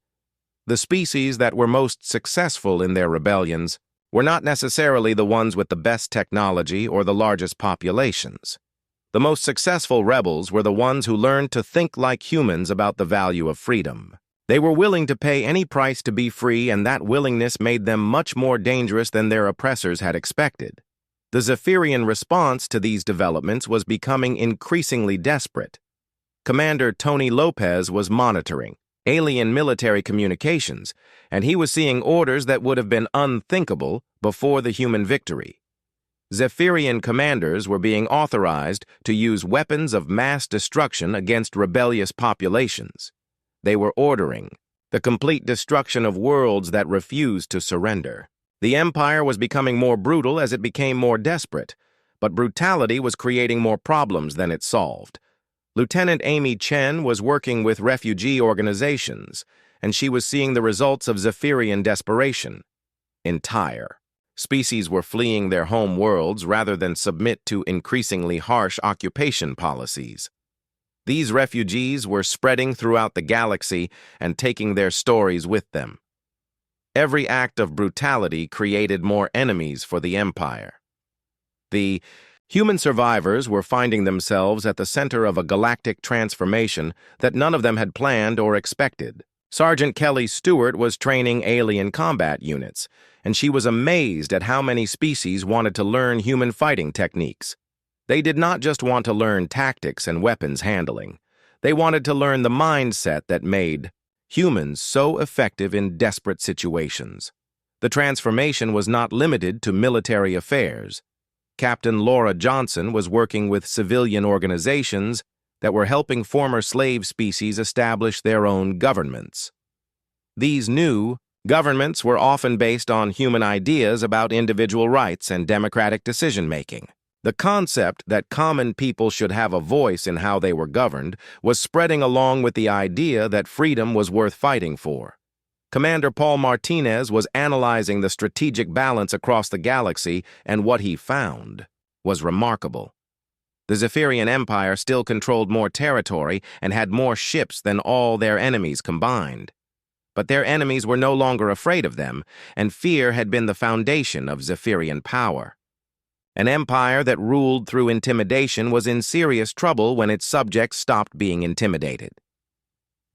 The species that were most successful in their rebellions were not necessarily the ones with the best technology or the largest populations. The most successful rebels were the ones who learned to think like humans about the value of freedom. They were willing to pay any price to be free, and that willingness made them much more dangerous than their oppressors had expected. The Zephyrian response to these developments was becoming increasingly desperate. Commander Tony Lopez was monitoring alien military communications, and he was seeing orders that would have been unthinkable before the human victory. Zephyrian commanders were being authorized to use weapons of mass destruction against rebellious populations. They were ordering the complete destruction of worlds that refused to surrender. The Empire was becoming more brutal as it became more desperate, but brutality was creating more problems than it solved. Lieutenant Amy Chen was working with refugee organizations, and she was seeing the results of Zephyrian desperation. Entire species were fleeing their home worlds rather than submit to increasingly harsh occupation policies. These refugees were spreading throughout the galaxy and taking their stories with them. Every act of brutality created more enemies for the Empire. The human survivors were finding themselves at the center of a galactic transformation that none of them had planned or expected. Sergeant Kelly Stewart was training alien combat units, and she was amazed at how many species wanted to learn human fighting techniques. They did not just want to learn tactics and weapons handling. They wanted to learn the mindset that made humans so effective in desperate situations. The transformation was not limited to military affairs. Captain Laura Johnson was working with civilian organizations that were helping former slave species establish their own governments. These new governments were often based on human ideas about individual rights and democratic decision-making. The concept that common people should have a voice in how they were governed was spreading along with the idea that freedom was worth fighting for. Commander Paul Martinez was analyzing the strategic balance across the galaxy, and what he found was remarkable. The Zephyrian Empire still controlled more territory and had more ships than all their enemies combined. But their enemies were no longer afraid of them, and fear had been the foundation of Zephyrian power. An empire that ruled through intimidation was in serious trouble when its subjects stopped being intimidated.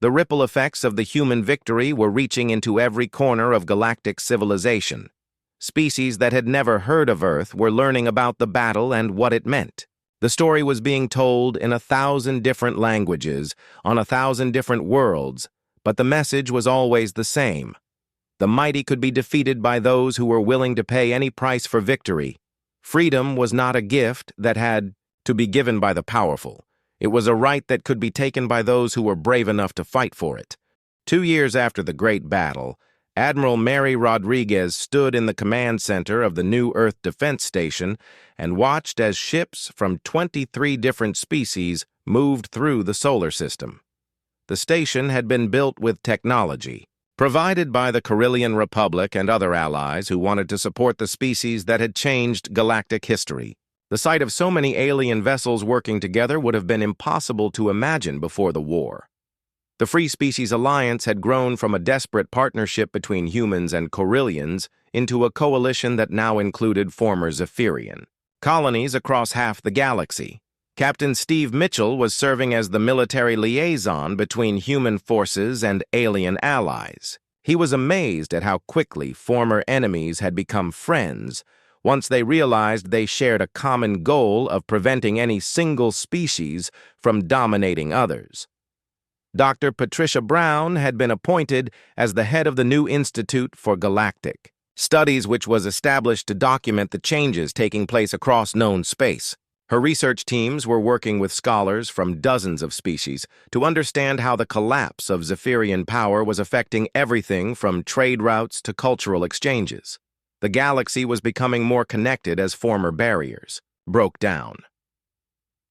The ripple effects of the human victory were reaching into every corner of galactic civilization. Species that had never heard of Earth were learning about the battle and what it meant. The story was being told in 1,000 different languages, on 1,000 different worlds, but the message was always the same. The mighty could be defeated by those who were willing to pay any price for victory. Freedom was not a gift that had to be given by the powerful. It was a right that could be taken by those who were brave enough to fight for it. 2 years after the Great Battle, Admiral Mary Rodriguez stood in the command center of the New Earth Defense Station and watched as ships from 23 different species moved through the solar system. The station had been built with technology provided by the Carillion Republic and other allies who wanted to support the species that had changed galactic history. The sight of so many alien vessels working together would have been impossible to imagine before the war. The Free Species Alliance had grown from a desperate partnership between humans and Carillions into a coalition that now included former Zephyrian colonies across half the galaxy. Captain Steve Mitchell was serving as the military liaison between human forces and alien allies. He was amazed at how quickly former enemies had become friends once they realized they shared a common goal of preventing any single species from dominating others. Dr. Patricia Brown had been appointed as the head of the new Institute for Galactic Studies, which was established to document the changes taking place across known space. Her research teams were working with scholars from dozens of species to understand how the collapse of Zephyrian power was affecting everything from trade routes to cultural exchanges. The galaxy was becoming more connected as former barriers broke down.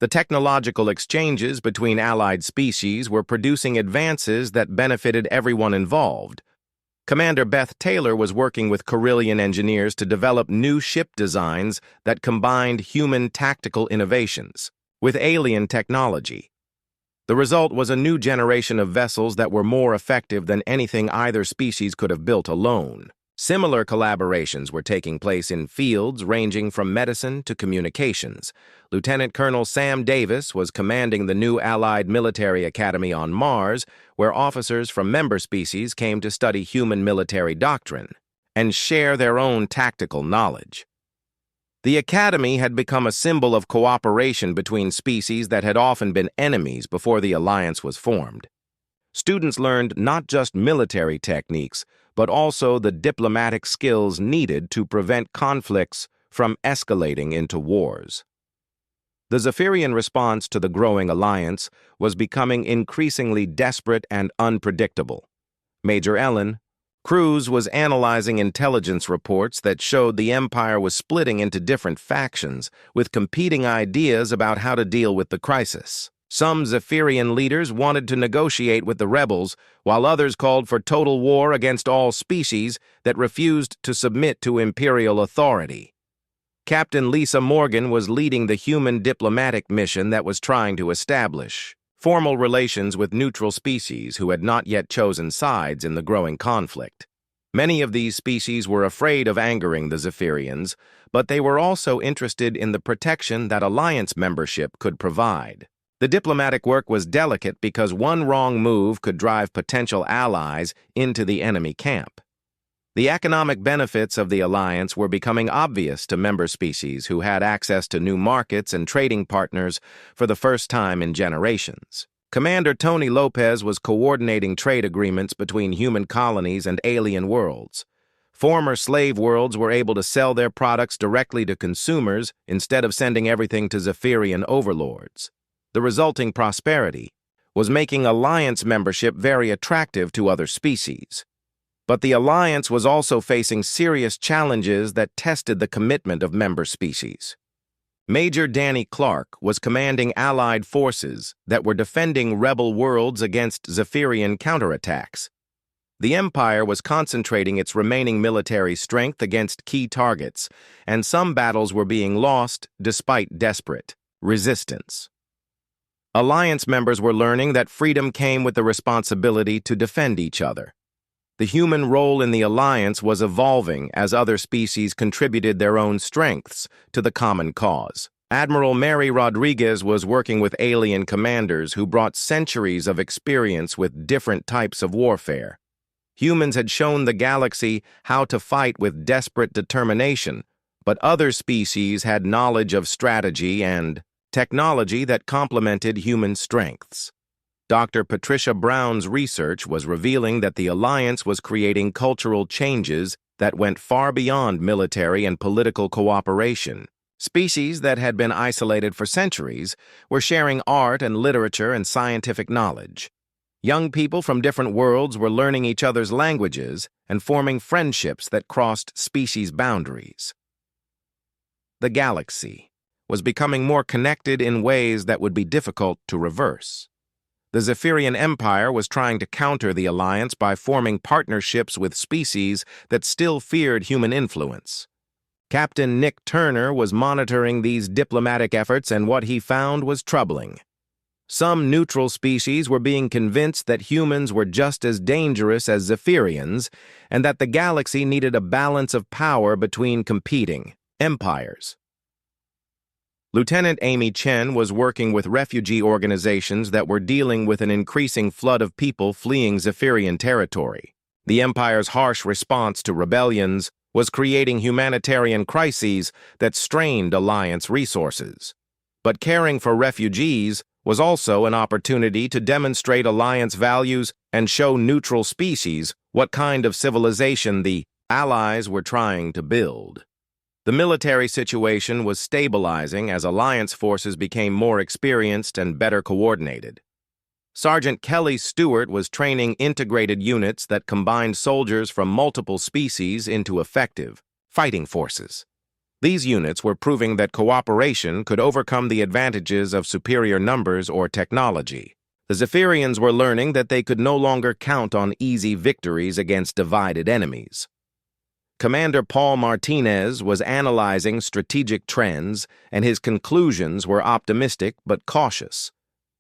The technological exchanges between allied species were producing advances that benefited everyone involved. Commander Beth Taylor was working with Corellian engineers to develop new ship designs that combined human tactical innovations with alien technology. The result was a new generation of vessels that were more effective than anything either species could have built alone. Similar collaborations were taking place in fields ranging from medicine to communications. Lieutenant Colonel Sam Davis was commanding the new Allied Military Academy on Mars, where officers from member species came to study human military doctrine and share their own tactical knowledge. The Academy had become a symbol of cooperation between species that had often been enemies before the alliance was formed. Students learned not just military techniques, but also the diplomatic skills needed to prevent conflicts from escalating into wars. The Zephyrian response to the growing alliance was becoming increasingly desperate and unpredictable. Major Ellen Cruz was analyzing intelligence reports that showed the Empire was splitting into different factions, with competing ideas about how to deal with the crisis. Some Zephyrian leaders wanted to negotiate with the rebels, while others called for total war against all species that refused to submit to imperial authority. Captain Lisa Morgan was leading the human diplomatic mission that was trying to establish formal relations with neutral species who had not yet chosen sides in the growing conflict. Many of these species were afraid of angering the Zephyrians, but they were also interested in the protection that alliance membership could provide. The diplomatic work was delicate because one wrong move could drive potential allies into the enemy camp. The economic benefits of the alliance were becoming obvious to member species who had access to new markets and trading partners for the first time in generations. Commander Tony Lopez was coordinating trade agreements between human colonies and alien worlds. Former slave worlds were able to sell their products directly to consumers instead of sending everything to Zephyrian overlords. The resulting prosperity was making alliance membership very attractive to other species. But the alliance was also facing serious challenges that tested the commitment of member species. Major Danny Clark was commanding Allied forces that were defending rebel worlds against Zephyrian counterattacks. The Empire was concentrating its remaining military strength against key targets, and some battles were being lost despite desperate resistance. Alliance members were learning that freedom came with the responsibility to defend each other. The human role in the alliance was evolving as other species contributed their own strengths to the common cause. Admiral Mary Rodriguez was working with alien commanders who brought centuries of experience with different types of warfare. Humans had shown the galaxy how to fight with desperate determination, but other species had knowledge of strategy and technology that complemented human strengths. Dr. Patricia Brown's research was revealing that the alliance was creating cultural changes that went far beyond military and political cooperation. Species that had been isolated for centuries were sharing art and literature and scientific knowledge. Young people from different worlds were learning each other's languages and forming friendships that crossed species boundaries. The galaxy was becoming more connected in ways that would be difficult to reverse. The Zephyrian Empire was trying to counter the alliance by forming partnerships with species that still feared human influence. Captain Nick Turner was monitoring these diplomatic efforts, and what he found was troubling. Some neutral species were being convinced that humans were just as dangerous as Zephyrians, and that the galaxy needed a balance of power between competing empires. Lieutenant Amy Chen was working with refugee organizations that were dealing with an increasing flood of people fleeing Zephyrian territory. The Empire's harsh response to rebellions was creating humanitarian crises that strained Alliance resources. But caring for refugees was also an opportunity to demonstrate Alliance values and show neutral species what kind of civilization the Allies were trying to build. The military situation was stabilizing as Alliance forces became more experienced and better coordinated. Sergeant Kelly Stewart was training integrated units that combined soldiers from multiple species into effective fighting forces. These units were proving that cooperation could overcome the advantages of superior numbers or technology. The Zephyrians were learning that they could no longer count on easy victories against divided enemies. Commander Paul Martinez was analyzing strategic trends, and his conclusions were optimistic but cautious.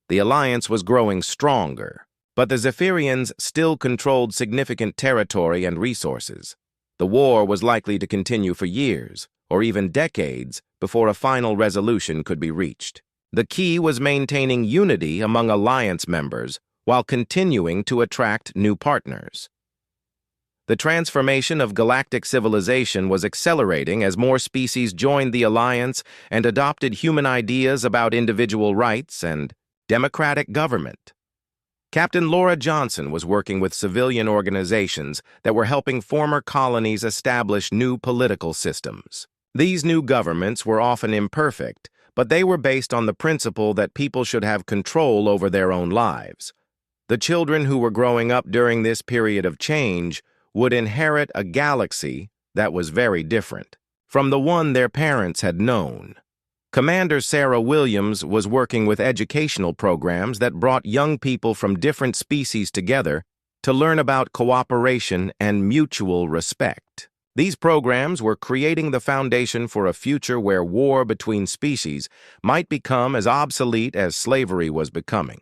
The alliance was growing stronger, but the Zephyrians still controlled significant territory and resources. The war was likely to continue for years, or even decades, before a final resolution could be reached. The key was maintaining unity among alliance members while continuing to attract new partners. The transformation of galactic civilization was accelerating as more species joined the alliance and adopted human ideas about individual rights and democratic government. Captain Laura Johnson was working with civilian organizations that were helping former colonies establish new political systems. These new governments were often imperfect, but they were based on the principle that people should have control over their own lives. The children who were growing up during this period of change would inherit a galaxy that was very different from the one their parents had known. Commander Sarah Williams was working with educational programs that brought young people from different species together to learn about cooperation and mutual respect. These programs were creating the foundation for a future where war between species might become as obsolete as slavery was becoming.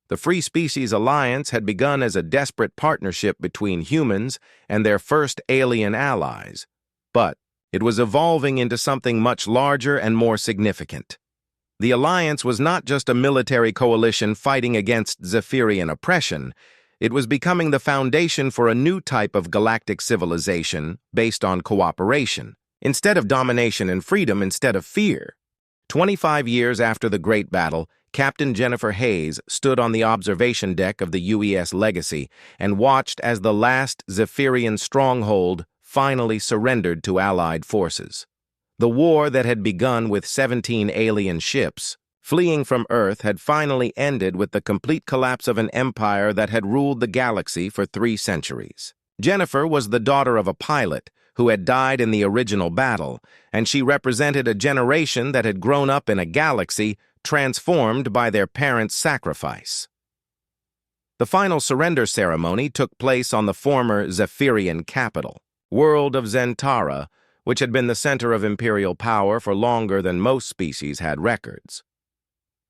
The Free Species Alliance had begun as a desperate partnership between humans and their first alien allies, but it was evolving into something much larger and more significant. The alliance was not just a military coalition fighting against Zephyrian oppression. It was becoming the foundation for a new type of galactic civilization based on cooperation, instead of domination and freedom instead of fear. 25 years after the Great Battle, Captain Jennifer Hayes stood on the observation deck of the UES Legacy and watched as the last Zephyrian stronghold finally surrendered to Allied forces. The war that had begun with 17 alien ships fleeing from Earth had finally ended with the complete collapse of an empire that had ruled the galaxy for 3 centuries. Jennifer was the daughter of a pilot who had died in the original battle, and she represented a generation that had grown up in a galaxy transformed by their parents' sacrifice. The final surrender ceremony took place on the former Zephyrian capital, world of Zentara, which had been the center of imperial power for longer than most species had records.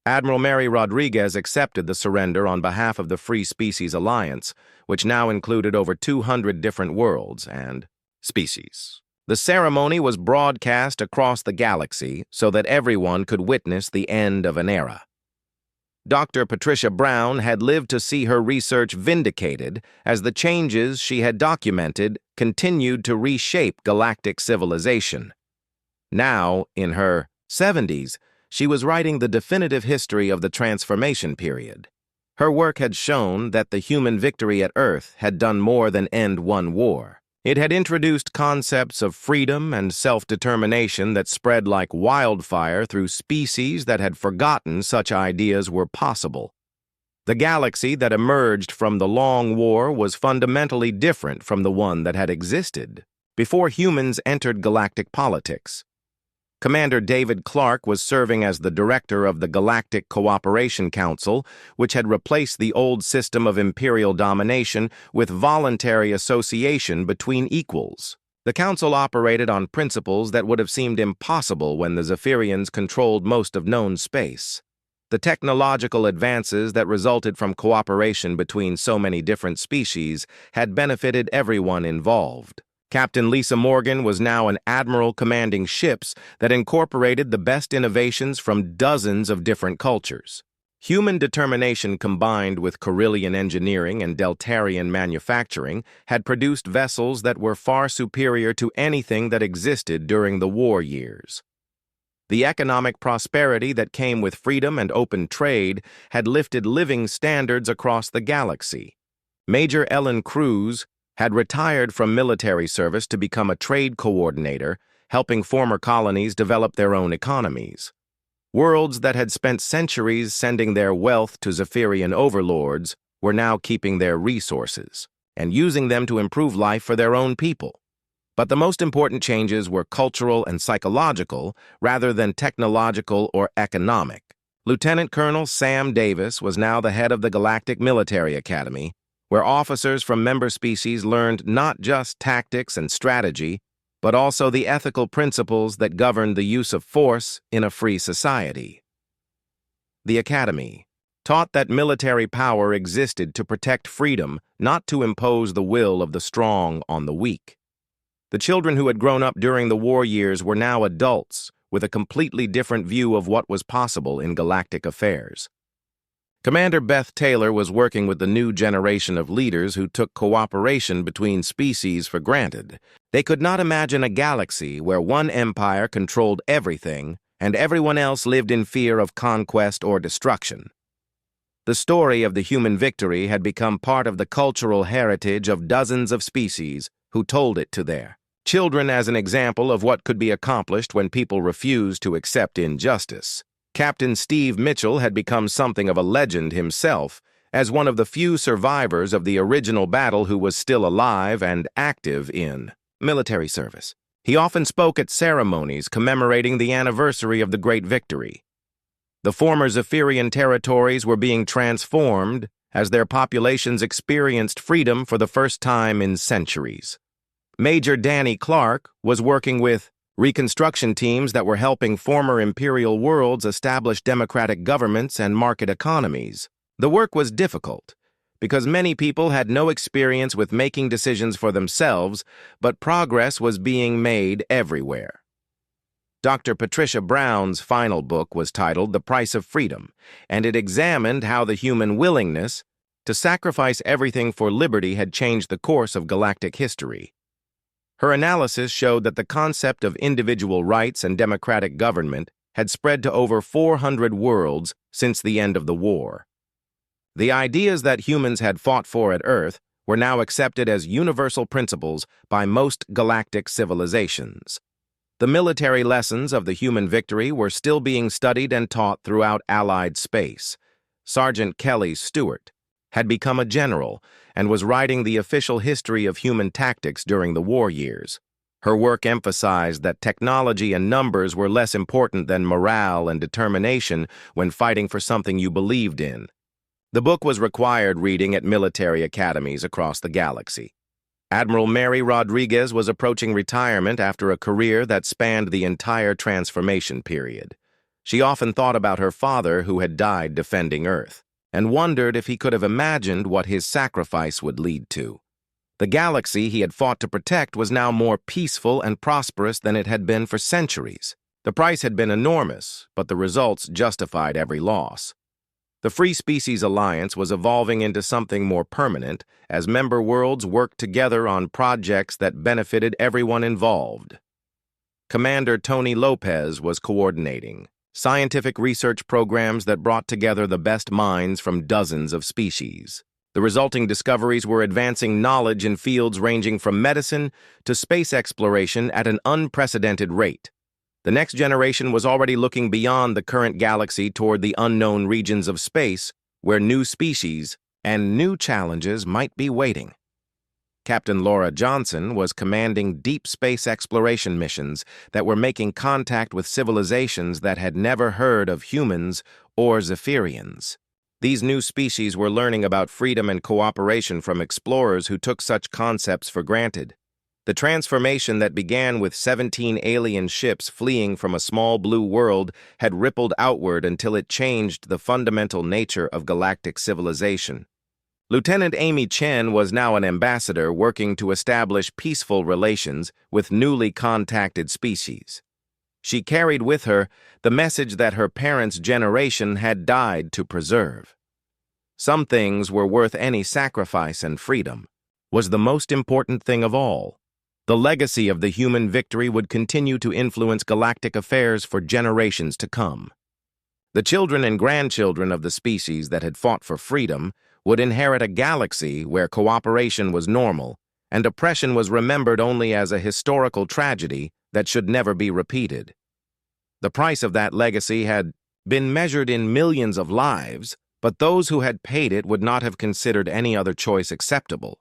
Admiral Mary Rodriguez accepted the surrender on behalf of the Free Species Alliance, which now included over 200 different worlds and species. The ceremony was broadcast across the galaxy so that everyone could witness the end of an era. Dr. Patricia Brown had lived to see her research vindicated as the changes she had documented continued to reshape galactic civilization. Now, in her 70s, she was writing the definitive history of the transformation period. Her work had shown that the human victory at Earth had done more than end one war. It had introduced concepts of freedom and self-determination that spread like wildfire through species that had forgotten such ideas were possible. The galaxy that emerged from the Long War was fundamentally different from the one that had existed before humans entered galactic politics. Commander David Clark was serving as the director of the Galactic Cooperation Council, which had replaced the old system of imperial domination with voluntary association between equals. The council operated on principles that would have seemed impossible when the Zephyrians controlled most of known space. The technological advances that resulted from cooperation between so many different species had benefited everyone involved. Captain Lisa Morgan was now an admiral commanding ships that incorporated the best innovations from dozens of different cultures. Human determination combined with Corellian engineering and Deltarian manufacturing had produced vessels that were far superior to anything that existed during the war years. The economic prosperity that came with freedom and open trade had lifted living standards across the galaxy. Major Ellen Cruz had retired from military service to become a trade coordinator, helping former colonies develop their own economies. Worlds that had spent centuries sending their wealth to Zephyrian overlords were now keeping their resources and using them to improve life for their own people. But the most important changes were cultural and psychological rather than technological or economic. Lieutenant Colonel Sam Davis was now the head of the Galactic Military Academy, where officers from member species learned not just tactics and strategy, but also the ethical principles that govern the use of force in a free society. The Academy taught that military power existed to protect freedom, not to impose the will of the strong on the weak. The children who had grown up during the war years were now adults, with a completely different view of what was possible in galactic affairs. Commander Beth Taylor was working with the new generation of leaders who took cooperation between species for granted. They could not imagine a galaxy where one empire controlled everything and everyone else lived in fear of conquest or destruction. The story of the human victory had become part of the cultural heritage of dozens of species who told it to their children as an example of what could be accomplished when people refused to accept injustice. Captain Steve Mitchell had become something of a legend himself, as one of the few survivors of the original battle who was still alive and active in military service. He often spoke at ceremonies commemorating the anniversary of the Great Victory. The former Zephyrian territories were being transformed as their populations experienced freedom for the first time in centuries. Major Danny Clark was working with reconstruction teams that were helping former imperial worlds establish democratic governments and market economies. The work was difficult because many people had no experience with making decisions for themselves, but progress was being made everywhere. Dr. Patricia Brown's final book was titled The Price of Freedom, and it examined how the human willingness to sacrifice everything for liberty had changed the course of galactic history. Her analysis showed that the concept of individual rights and democratic government had spread to over 400 worlds since the end of the war. The ideas that humans had fought for at Earth were now accepted as universal principles by most galactic civilizations. The military lessons of the human victory were still being studied and taught throughout Allied space. Sergeant Kelly Stewart had become a general and was writing the official history of human tactics during the war years. Her work emphasized that technology and numbers were less important than morale and determination when fighting for something you believed in. The book was required reading at military academies across the galaxy. Admiral Mary Rodriguez was approaching retirement after a career that spanned the entire transformation period. She often thought about her father who had died defending Earth, and wondered if he could have imagined what his sacrifice would lead to. The galaxy he had fought to protect was now more peaceful and prosperous than it had been for centuries. The price had been enormous, but the results justified every loss. The Free Species Alliance was evolving into something more permanent as member worlds worked together on projects that benefited everyone involved. Commander Tony Lopez was coordinating scientific research programs that brought together the best minds from dozens of species. The resulting discoveries were advancing knowledge in fields ranging from medicine to space exploration at an unprecedented rate. The next generation was already looking beyond the current galaxy toward the unknown regions of space, where new species and new challenges might be waiting. Captain Laura Johnson was commanding deep space exploration missions that were making contact with civilizations that had never heard of humans or Zephyrians. These new species were learning about freedom and cooperation from explorers who took such concepts for granted. The transformation that began with 17 alien ships fleeing from a small blue world had rippled outward until it changed the fundamental nature of galactic civilization. Lieutenant Amy Chen was now an ambassador working to establish peaceful relations with newly contacted species. She carried with her the message that her parents' generation had died to preserve. Some things were worth any sacrifice, and freedom was the most important thing of all. The legacy of the human victory would continue to influence galactic affairs for generations to come. The children and grandchildren of the species that had fought for freedom would inherit a galaxy where cooperation was normal and oppression was remembered only as a historical tragedy that should never be repeated. The price of that legacy had been measured in millions of lives, but those who had paid it would not have considered any other choice acceptable.